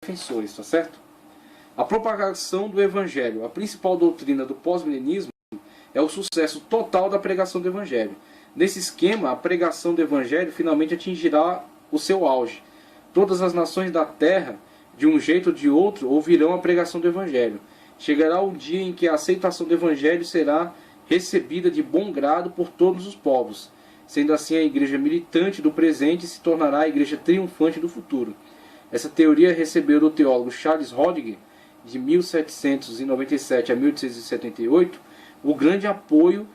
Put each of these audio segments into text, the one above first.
defensores, tá certo? A propagação do Evangelho. A principal doutrina do pós-milenismo é o sucesso total da pregação do Evangelho. Nesse esquema, a pregação do Evangelho finalmente atingirá o seu auge. Todas as nações da terra, de um jeito ou de outro, ouvirão a pregação do Evangelho. Chegará o dia em que a aceitação do Evangelho será recebida de bom grado por todos os povos. Sendo assim, a igreja militante do presente se tornará a igreja triunfante do futuro. Essa teoria recebeu do teólogo Charles Hodge, de 1797 a 1878, um grande apoio,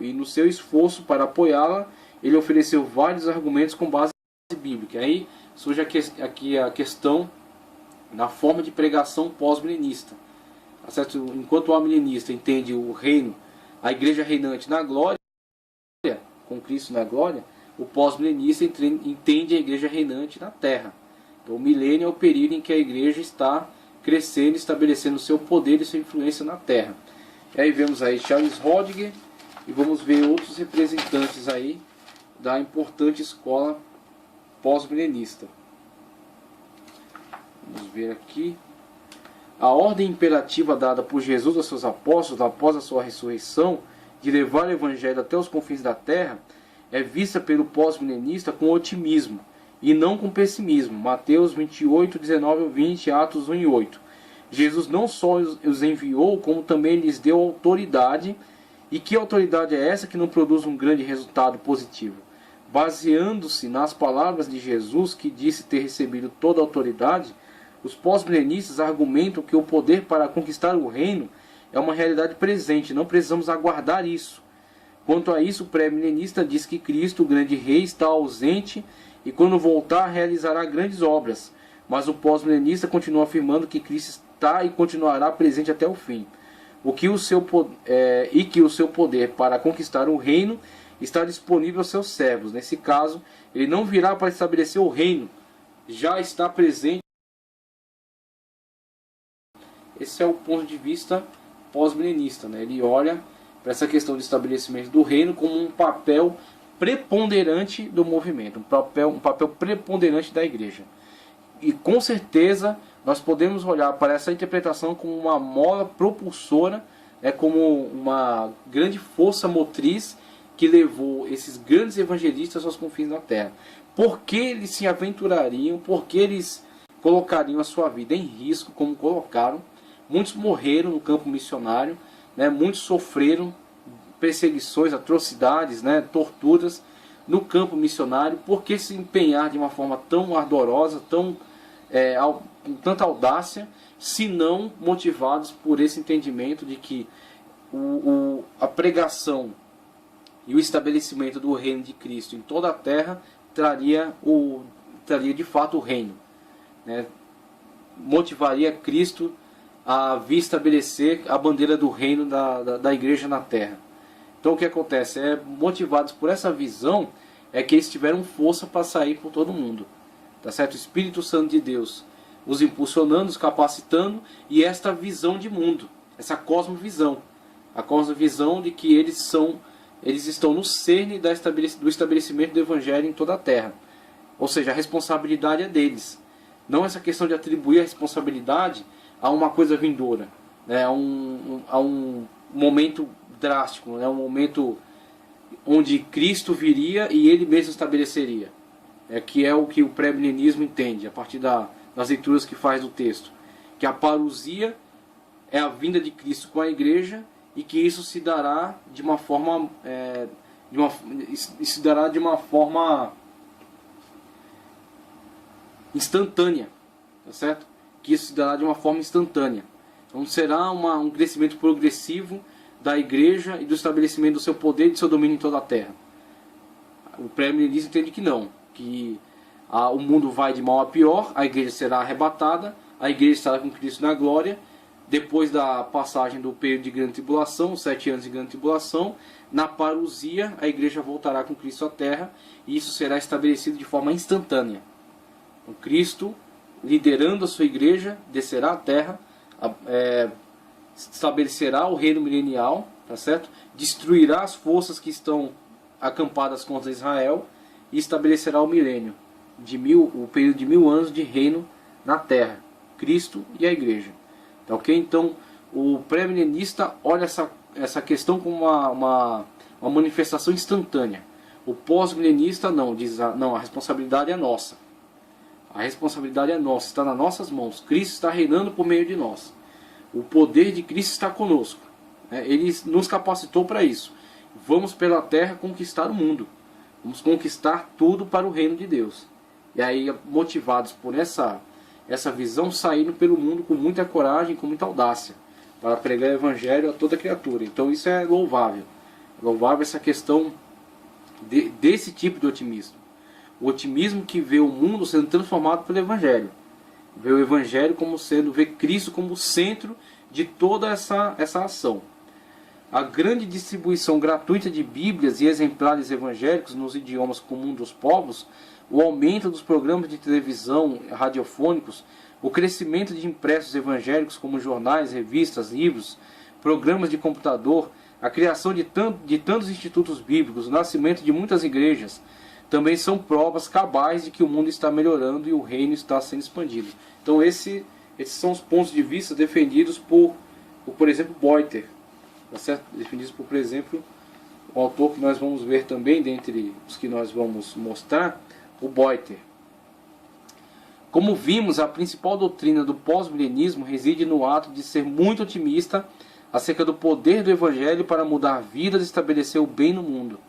e no seu esforço para apoiá-la, ele ofereceu vários argumentos com base bíblica. Aí surge aqui a questão na forma de pregação pós-milenista. Tá certo? Enquanto o amilenista entende o reino, a igreja reinante na glória, com Cristo na glória, o pós-milenista entende a igreja reinante na terra. Então, o milênio é o período em que a igreja está crescendo, estabelecendo seu poder e sua influência na terra. E aí vemos aí Charles Hodge e vamos ver outros representantes aí da importante escola pós-milenista. Vamos ver aqui. A ordem imperativa dada por Jesus aos seus apóstolos após a sua ressurreição de levar o evangelho até os confins da terra é vista pelo pós-milenista com otimismo e não com pessimismo. Mateus 28, 19 ao 20, Atos 1 e 8. Jesus não só os enviou, como também lhes deu autoridade. E que autoridade é essa que não produz um grande resultado positivo? Baseando-se nas palavras de Jesus, que disse ter recebido toda a autoridade, os pós-milenistas argumentam que o poder para conquistar o reino é uma realidade presente, não precisamos aguardar isso. Quanto a isso, o pré-milenista diz que Cristo, o grande rei, está ausente e quando voltar realizará grandes obras. Mas o pós-milenista continua afirmando que Cristo está e continuará presente até o fim. Que o seu poder para conquistar o reino está disponível aos seus servos. Nesse caso, ele não virá para estabelecer o reino, já está presente. Esse é o ponto de vista pós-milenista, né? Ele olha para essa questão de estabelecimento do reino como um papel preponderante do movimento, um papel preponderante da igreja. E com certeza nós podemos olhar para essa interpretação como uma mola propulsora, como uma grande força motriz que levou esses grandes evangelistas aos confins da terra. Por que eles se aventurariam, por que eles colocariam a sua vida em risco, como colocaram? Muitos morreram no campo missionário, muitos sofreram perseguições, atrocidades, torturas no campo missionário. Por que se empenhar de uma forma tão ardorosa, com tanta audácia, se não motivados por esse entendimento de que a pregação e o estabelecimento do reino de Cristo em toda a terra traria de fato o reino, motivaria Cristo a vir estabelecer a bandeira do reino da igreja na terra. Então o que acontece? Motivados por essa visão, é que eles tiveram força para sair por todo mundo. Tá certo? O Espírito Santo de Deus os impulsionando, os capacitando, e esta visão de mundo, essa cosmovisão. A cosmovisão de que eles estão no cerne do estabelecimento do Evangelho em toda a terra. Ou seja, a responsabilidade é deles. Não essa questão de atribuir a responsabilidade a uma coisa vindoura, a um momento drástico, um momento onde Cristo viria e ele mesmo estabeleceria. Que é o que o pré-milenismo entende, a partir das leituras que faz do texto. Que a parousia é a vinda de Cristo com a igreja e que isso se dará de uma forma instantânea, tá certo? Que isso se dará de uma forma instantânea. Então será um crescimento progressivo da igreja e do estabelecimento do seu poder e do seu domínio em toda a terra. O pré-milenista entende que não, que o mundo vai de mal a pior, a igreja será arrebatada, a igreja estará com Cristo na glória, depois da passagem do período de grande tribulação, os 7 anos de grande tribulação, na parousia a igreja voltará com Cristo à terra, e isso será estabelecido de forma instantânea. O Cristo, liderando a sua igreja, descerá à terra, estabelecerá o reino milenial, tá certo? Destruirá as forças que estão acampadas contra Israel e estabelecerá o milênio. o período de 1000 anos de reino na Terra, Cristo e a Igreja. Tá, ok? Então, o pré-milenista olha essa questão como uma manifestação instantânea. O pós-milenista não, diz não, a responsabilidade é nossa. A responsabilidade é nossa, está nas nossas mãos. Cristo está reinando por meio de nós. O poder de Cristo está conosco. Ele nos capacitou para isso. Vamos pela terra conquistar o mundo. Vamos conquistar tudo para o reino de Deus. E aí, motivados por essa visão, saíram pelo mundo com muita coragem, com muita audácia, para pregar o evangelho a toda criatura. Então isso é louvável. Louvável essa questão desse tipo de otimismo. O otimismo que vê o mundo sendo transformado pelo evangelho. Vê o evangelho vê Cristo como o centro de toda essa ação. A grande distribuição gratuita de bíblias e exemplares evangélicos nos idiomas comuns dos povos, o aumento dos programas de televisão radiofônicos, o crescimento de impressos evangélicos como jornais, revistas, livros, programas de computador, a criação de tantos institutos bíblicos, o nascimento de muitas igrejas, também são provas cabais de que o mundo está melhorando e o reino está sendo expandido. Então esses são os pontos de vista defendidos por exemplo, Boiter. Tá certo? Defendidos por exemplo, um autor que nós vamos ver também, dentre os que nós vamos mostrar, o Boiter. Como vimos, a principal doutrina do pós-milenismo reside no ato de ser muito otimista acerca do poder do Evangelho para mudar vidas e estabelecer o bem no mundo.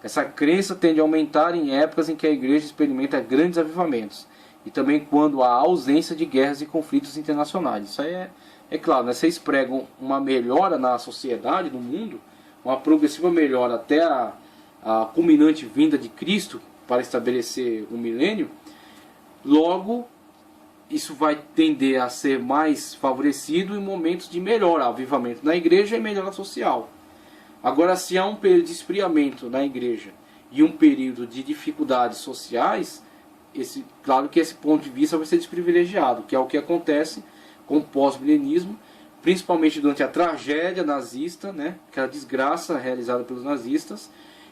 Essa crença tende a aumentar em épocas em que a igreja experimenta grandes avivamentos e também quando há ausência de guerras e conflitos internacionais. Isso aí é claro, né? Vocês pregam uma melhora na sociedade, no mundo, uma progressiva melhora até a culminante vinda de Cristo para estabelecer o milênio. Logo, isso vai tender a ser mais favorecido em momentos de melhora, avivamento na igreja e melhora social. Agora, se há um período de esfriamento na igreja e um período de dificuldades sociais, claro que esse ponto de vista vai ser desprivilegiado, que é o que acontece com o pós-milenismo, principalmente durante a tragédia nazista, né, aquela desgraça realizada pelos nazistas,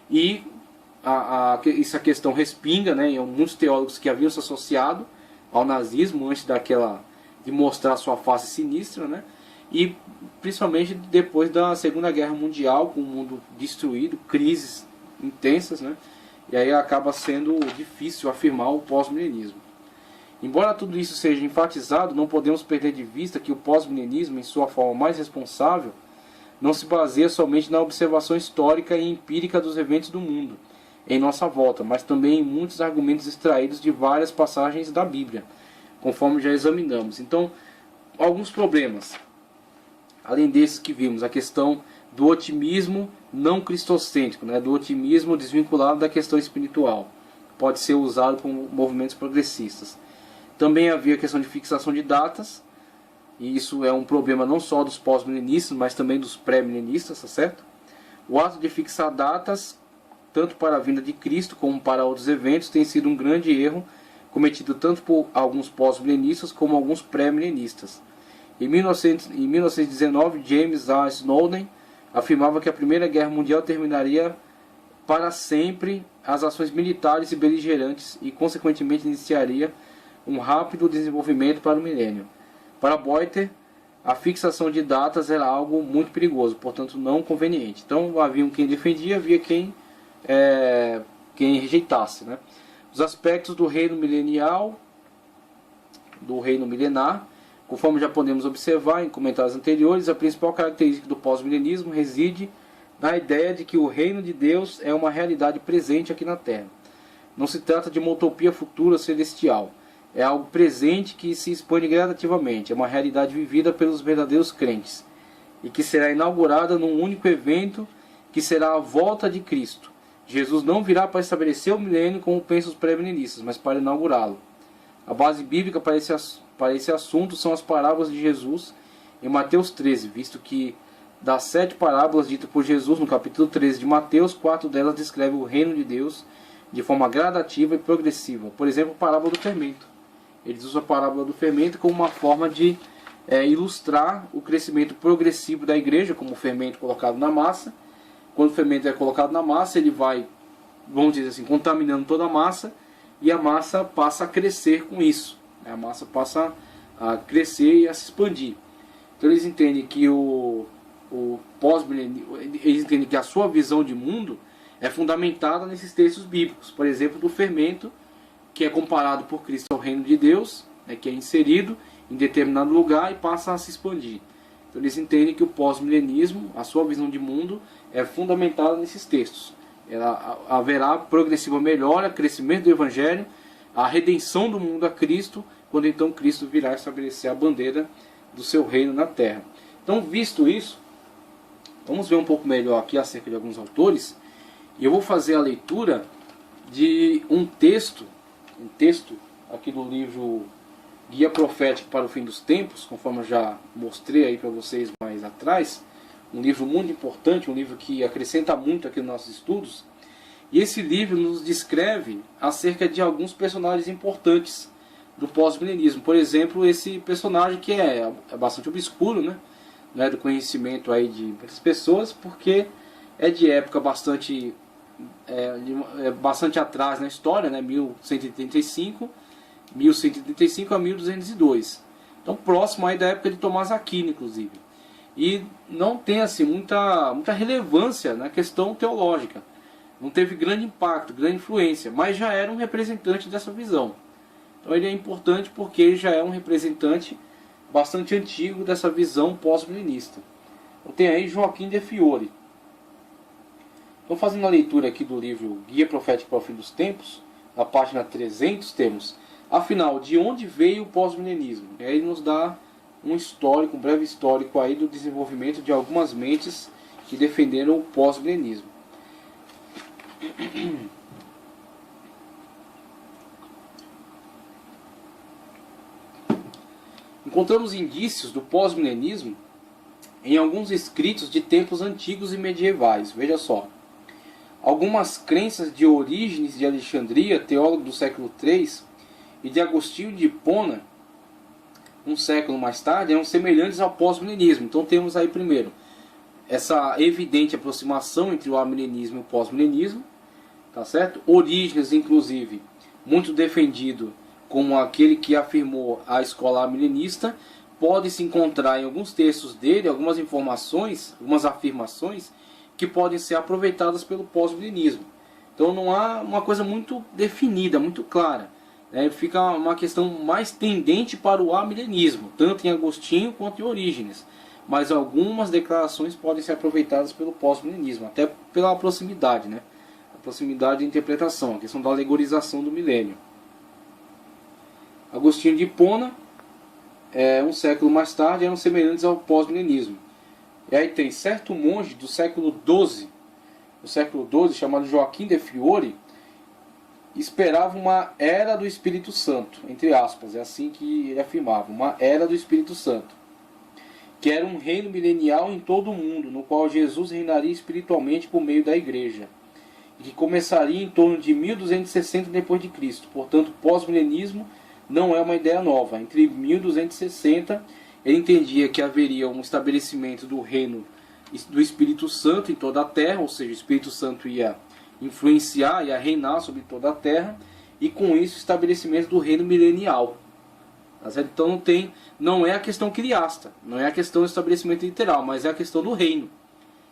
e essa questão respinga, né, em muitos teólogos que haviam se associado ao nazismo antes de mostrar sua face sinistra, né, e principalmente depois da Segunda Guerra Mundial, com o mundo destruído, crises intensas, né, e aí acaba sendo difícil afirmar o pós-milenismo. Embora tudo isso seja enfatizado, não podemos perder de vista que o pós-milenismo, em sua forma mais responsável, não se baseia somente na observação histórica e empírica dos eventos do mundo em nossa volta, mas também em muitos argumentos extraídos de várias passagens da Bíblia, conforme já examinamos. Então, alguns problemas. Além desses que vimos, a questão do otimismo não cristocêntrico, né, do otimismo desvinculado da questão espiritual, pode ser usado por movimentos progressistas. Também havia a questão de fixação de datas, e isso é um problema não só dos pós-milenistas, mas também dos pré-milenistas, tá certo? O ato de fixar datas, tanto para a vinda de Cristo como para outros eventos, tem sido um grande erro cometido tanto por alguns pós-milenistas como alguns pré-milenistas. Em 1919, James A. Snowden afirmava que a Primeira Guerra Mundial terminaria para sempre as ações militares e beligerantes e, consequentemente, iniciaria um rápido desenvolvimento para o milênio. Para Boiter, a fixação de datas era algo muito perigoso, portanto não conveniente. Então havia quem defendia, havia quem rejeitasse, né? Os aspectos do reino milenial, do reino milenar, conforme já podemos observar em comentários anteriores, a principal característica do pós-milenismo reside na ideia de que o reino de Deus é uma realidade presente aqui na Terra. Não se trata de uma utopia futura celestial. É algo presente que se expande gradativamente. É uma realidade vivida pelos verdadeiros crentes e que será inaugurada num único evento que será a volta de Cristo. Jesus não virá para estabelecer o milênio como pensam os pré-milenistas, mas para inaugurá-lo. A base bíblica para esse assunto são as parábolas de Jesus em Mateus 13, visto que das 7 parábolas ditas por Jesus no capítulo 13 de Mateus, 4 delas descrevem o reino de Deus de forma gradativa e progressiva. Por exemplo, a parábola do fermento. Eles usam a parábola do fermento como uma forma de ilustrar o crescimento progressivo da igreja, como o fermento colocado na massa. Quando o fermento é colocado na massa, ele vai, vamos dizer assim, contaminando toda a massa, e a massa passa a crescer com isso. A massa passa a crescer e a se expandir. Então eles entendem que o pós-milenismo, eles entendem que a sua visão de mundo é fundamentada nesses textos bíblicos, por exemplo, do fermento, que é comparado por Cristo ao reino de Deus, né, que é inserido em determinado lugar e passa a se expandir. Então eles entendem que o pós-milenismo, a sua visão de mundo, é fundamentada nesses textos. Haverá progressiva melhora, crescimento do Evangelho, a redenção do mundo a Cristo, quando então Cristo virá estabelecer a bandeira do seu reino na terra. Então, visto isso, vamos ver um pouco melhor aqui acerca de alguns autores, e eu vou fazer a leitura de um texto aqui do livro Guia Profético para o Fim dos Tempos, conforme eu já mostrei aí para vocês mais atrás, um livro muito importante, um livro que acrescenta muito aqui nos nossos estudos, e esse livro nos descreve acerca de alguns personagens importantes do pós-milenismo. Por exemplo, esse personagem que é bastante obscuro, né? Não é do conhecimento aí de muitas pessoas, porque é de época bastante atrás na história, né? 1135 a 1202. Então próximo aí da época de Tomás Aquino, inclusive. E não tem assim muita relevância na questão teológica. Não teve grande impacto, grande influência, mas já era um representante dessa visão. Então ele é importante porque ele já é um representante bastante antigo dessa visão pós-milenista. Então tem aí Joaquim de Fiore. Então, fazendo a leitura aqui do livro Guia Profético para o Fim dos Tempos, na página 300 temos: afinal, de onde veio o pós-milenismo? E aí nos dá um histórico, um breve histórico aí do desenvolvimento de algumas mentes que defenderam o pós-milenismo. Encontramos indícios do pós-milenismo em alguns escritos de tempos antigos e medievais. Veja só. Algumas crenças de Orígenes de Alexandria, teólogo do século III, e de Agostinho de Hipona, um século mais tarde, eram semelhantes ao pós-milenismo. Então temos aí primeiro essa evidente aproximação entre o amilenismo e o pós-milenismo, tá certo? Orígenes, inclusive, muito defendido como aquele que afirmou a escola amilenista, pode se encontrar em alguns textos dele algumas informações, algumas afirmações que podem ser aproveitadas pelo pós-milenismo. Então não há uma coisa muito definida, muito clara. Fica uma questão mais tendente para o amilenismo, tanto em Agostinho quanto em Orígenes. Mas algumas declarações podem ser aproveitadas pelo pós-milenismo, até pela proximidade, né? A proximidade de interpretação, a questão da alegorização do milênio. Agostinho de Hipona, um século mais tarde, eram semelhantes ao pós-milenismo. E aí tem certo monge do século XII, chamado Joaquim de Fiore, esperava uma era do Espírito Santo, entre aspas, é assim que ele afirmava, uma era do Espírito Santo, que era um reino milenial em todo o mundo, no qual Jesus reinaria espiritualmente por meio da igreja, e que começaria em torno de 1260 d.C. Portanto, pós-milenismo não é uma ideia nova. Entre 1260, ele entendia que haveria um estabelecimento do reino do Espírito Santo em toda a terra, ou seja, o Espírito Santo ia influenciar, ia reinar sobre toda a terra, e com isso o estabelecimento do reino milenial. Então não é a questão quiriasta, não é a questão do estabelecimento literal, mas é a questão do reino.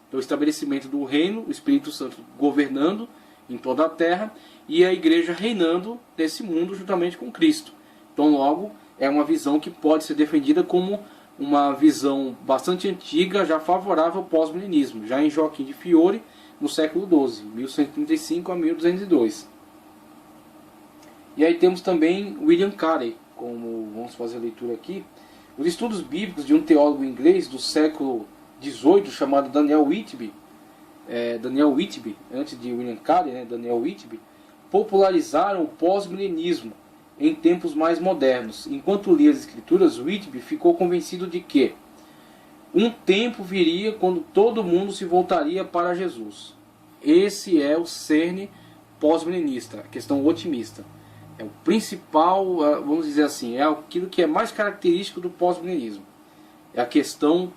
Então o estabelecimento do reino, o Espírito Santo governando em toda a terra, e a igreja reinando nesse mundo juntamente com Cristo. Então logo é uma visão que pode ser defendida como uma visão bastante antiga, já favorável ao pós-milenismo, já em Joaquim de Fiore, no século XII, 1135 a 1202. E aí temos também William Carey, como vamos fazer a leitura aqui. Os estudos bíblicos de um teólogo inglês do século XVIII, chamado Daniel Whitby, antes de William Carey, né, Daniel Whitby, popularizaram o pós-milenismo em tempos mais modernos. Enquanto lia as escrituras, Whitby ficou convencido de que um tempo viria quando todo mundo se voltaria para Jesus. Esse é o cerne pós-milenista, a questão otimista. É o principal, vamos dizer assim, é aquilo que é mais característico do pós-milenismo. É a questão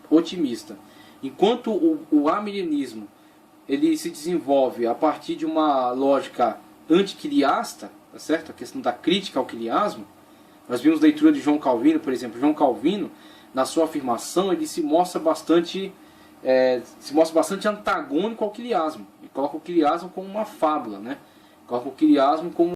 otimista. Enquanto o amilenismo ele se desenvolve a partir de uma lógica antiquiriasta, tá certo? A questão da crítica ao quilismo. Nós vimos a leitura de João Calvino, por exemplo. João Calvino, na sua afirmação, ele se mostra bastante antagônico ao quilismo. Ele coloca o quilismo como uma fábula, né? Coloca o quilismo como